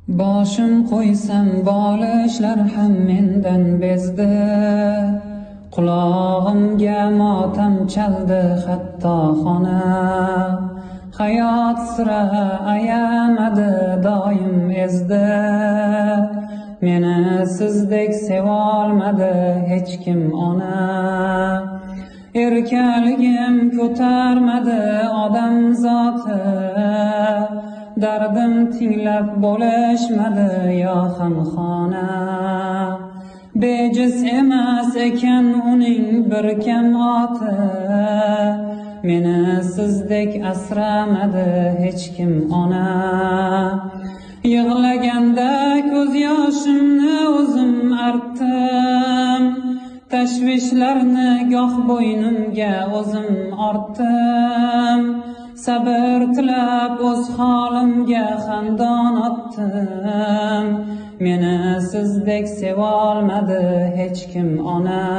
Boshim qo'ysam bolishlar ham mendan bezdi, qulog'imga motam chaldi hatto xona. Hayot sira ayamadi, doim ezdi, meni sizdek sevolmadi hech kim ona. Erkaligim ko'tarmadi odam zoti, dardim tinglab bo'lishmadi yo hamxona. Bejiz emas ekan uning bir kam oti, meni sizdek asramadi hech kim ona. Yig'laganda ko'z yoshimni o'zim artdim, tashvishlarni goh bo'ynimga o'zim ortdim. Sabr tilab o'z holimga xandon otdim, meni sizdek sevolmadi hech kim ona.